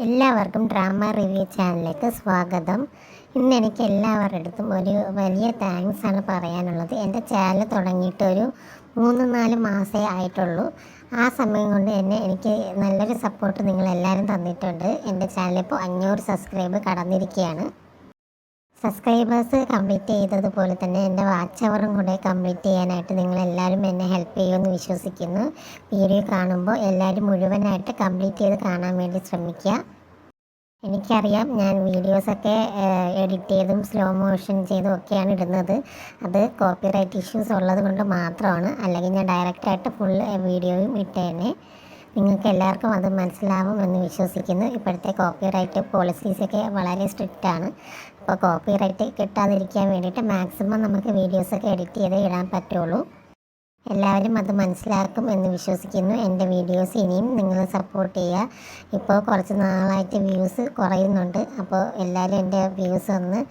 എല്ലാവർക്കും drama review ചാനലിലേക്ക് സ്വാഗതം. ഇന്ന് എനിക്ക് എല്ലാവരുടെ അടുത്തും ഒരു വലിയ താങ്ക്സ് ആണ് പറയാനുള്ളത്. എൻ്റെ ചാനൽ തുടങ്ങിയിട്ട് ഒരു 3-4 മാസമേ ആയിട്ടുള്ളൂ. ആ സമയം കൊണ്ട് തന്നെ എനിക്ക് നല്ലൊരു സപ്പോർട്ട് നിങ്ങളെല്ലാവരും തന്നിട്ടുണ്ട്. എൻ്റെ ചാനലിപ്പോൾ 500 സബ്സ്ക്രൈബ് കടന്നിരിക്കുകയാണ്. സബ്സ്ക്രൈബേഴ്സ് കംപ്ലീറ്റ് ചെയ്തതുപോലെ തന്നെ എൻ്റെ വാച്ച് അവറും കൂടെ കംപ്ലീറ്റ് ചെയ്യാനായിട്ട് നിങ്ങളെല്ലാവരും എന്നെ ഹെൽപ്പ് ചെയ്യുമെന്ന് വിശ്വസിക്കുന്നു. വീഡിയോ കാണുമ്പോൾ എല്ലാവരും മുഴുവനായിട്ട് കംപ്ലീറ്റ് ചെയ്ത് കാണാൻ വേണ്ടി ശ്രമിക്കുക. എനിക്കറിയാം, ഞാൻ വീഡിയോസൊക്കെ എഡിറ്റ് ചെയ്തും സ്ലോ മോഷൻ ചെയ്തും ഒക്കെയാണ് ഇടുന്നത്. അത് കോപ്പിറൈറ്റ് ഇഷ്യൂസ് ഉള്ളത് കൊണ്ട് മാത്രമാണ്. അല്ലെങ്കിൽ ഞാൻ ഡയറക്റ്റായിട്ട് ഫുൾ വീഡിയോയും ഇട്ടേനെ. നിങ്ങൾക്ക് എല്ലാവർക്കും അത് മനസ്സിലാവും എന്ന് വിശ്വസിക്കുന്നു. ഇപ്പോഴത്തെ കോപ്പിറൈറ്റ് പോളിസീസൊക്കെ വളരെ സ്ട്രിക്റ്റാണ്. അപ്പോൾ കോപ്പിറൈറ്റ് കിട്ടാതിരിക്കാൻ വേണ്ടിയിട്ട് മാക്സിമം നമുക്ക് വീഡിയോസൊക്കെ എഡിറ്റ് ചെയ്ത് ഇടാൻ പറ്റുള്ളൂ. എല്ലാവരും അത് മനസ്സിലാക്കും എന്ന് വിശ്വസിക്കുന്നു. എൻ്റെ വീഡിയോസ് ഇനിയും നിങ്ങൾ സപ്പോർട്ട് ചെയ്യുക. ഇപ്പോൾ കുറച്ച് നാളായിട്ട് വ്യൂസ് കുറയുന്നുണ്ട്. അപ്പോൾ എല്ലാവരും എൻ്റെ വ്യൂസ് ഒന്ന്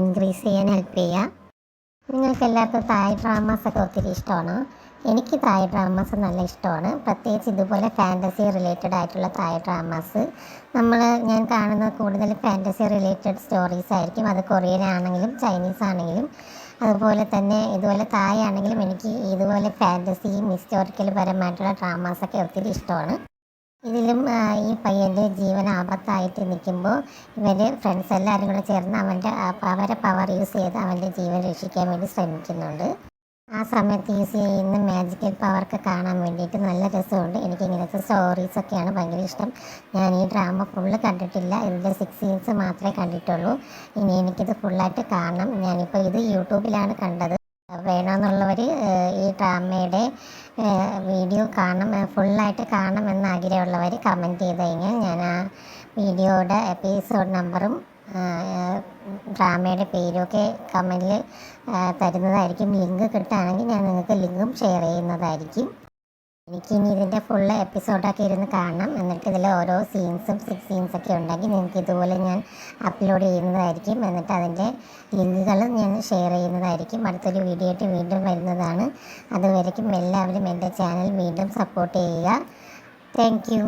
ഇൻക്രീസ് ചെയ്യാൻ ഹെൽപ്പ് ചെയ്യുക. നിങ്ങൾക്ക് എല്ലാവർക്കും തായ് ഡ്രാമാസൊക്കെ ഒത്തിരി ഇഷ്ടമാണ്. എനിക്ക് തായ് ഡ്രാമാസ് നല്ല ഇഷ്ടമാണ്. പ്രത്യേകിച്ച് ഇതുപോലെ ഫാൻറ്റസി റിലേറ്റഡ് ആയിട്ടുള്ള തായ് ഡ്രാമാസ്. ഞാൻ കാണുന്ന കൂടുതൽ ഫാൻറ്റസി റിലേറ്റഡ് സ്റ്റോറീസ് ആയിരിക്കും. അത് കൊറിയൻ ആണെങ്കിലും ചൈനീസ് ആണെങ്കിലും അതുപോലെ തന്നെ ഇതുപോലെ തായ് ആണെങ്കിലും എനിക്ക് ഇതുപോലെ ഫാൻറ്റസിയും ഹിസ്റ്റോറിക്കൽ പരമായിട്ടുള്ള ഡ്രാമാസൊക്കെ ഒത്തിരി ഇഷ്ടമാണ്. ഇതിലും ഈ പയ്യൻ്റെ ജീവൻ ആപത്തായിട്ട് നിൽക്കുമ്പോൾ ഇവർ ഫ്രണ്ട്സ് എല്ലാവരും കൂടെ ചേർന്ന് അവരെ പവർ യൂസ് ചെയ്ത് അവൻ്റെ ജീവൻ രക്ഷിക്കാൻ വേണ്ടി ശ്രമിക്കുന്നുണ്ട്. ആ സമയത്ത് യൂസ് ചെയ്യുന്ന മാജിക്കൽ പവർക്ക് കാണാൻ വേണ്ടിയിട്ട് നല്ല രസമുണ്ട്. എനിക്ക് ഇങ്ങനത്തെ സ്റ്റോറീസൊക്കെയാണ് ഭയങ്കര ഇഷ്ടം. ഞാൻ ഈ ഡ്രാമ ഫുള്ള് കണ്ടിട്ടില്ല. ഇതിൻ്റെ 6 സീൻസ് മാത്രമേ കണ്ടിട്ടുള്ളൂ. ഇനി എനിക്കിത് ഫുള്ളായിട്ട് കാണണം. ഞാനിപ്പോൾ ഇത് യൂട്യൂബിലാണ് കണ്ടത്. വേണമെന്നുള്ളവർ ഈ ഡ്രാമയുടെ വീഡിയോ ഫുള്ളായിട്ട് കാണണം ആഗ്രഹമുള്ളവർ കമൻറ്റ് ചെയ്ത് കഴിഞ്ഞാൽ ഞാൻ ആ വീഡിയോയുടെ എപ്പിസോഡ് നമ്പറും ഡ്രാമയുടെ പേരൊക്കെ കമൻറ്റിൽ തരുന്നതായിരിക്കും. ലിങ്ക് കിട്ടുകയാണെങ്കിൽ ഞാൻ നിങ്ങൾക്ക് ലിങ്കും ഷെയർ ചെയ്യുന്നതായിരിക്കും. എനിക്കിനി ഇതിൻ്റെ ഫുള്ള് എപ്പിസോഡൊക്കെ ഇരുന്ന് കാണണം. എന്നിട്ട് ഇതിൽ ഓരോ സീൻസും 6 സീൻസൊക്കെ ഉണ്ടെങ്കിൽ നിങ്ങൾക്ക് ഇതുപോലെ ഞാൻ അപ്ലോഡ് ചെയ്യുന്നതായിരിക്കും. എന്നിട്ട് അതിൻ്റെ ലിങ്കുകൾ ഞാൻ ഷെയർ ചെയ്യുന്നതായിരിക്കും. അടുത്തൊരു വീഡിയോ ആയിട്ട് വീണ്ടും വരുന്നതാണ്. അതുവരയ്ക്കും എല്ലാവരും എൻ്റെ ചാനൽ വീണ്ടും സപ്പോർട്ട് ചെയ്യുക. Thank you.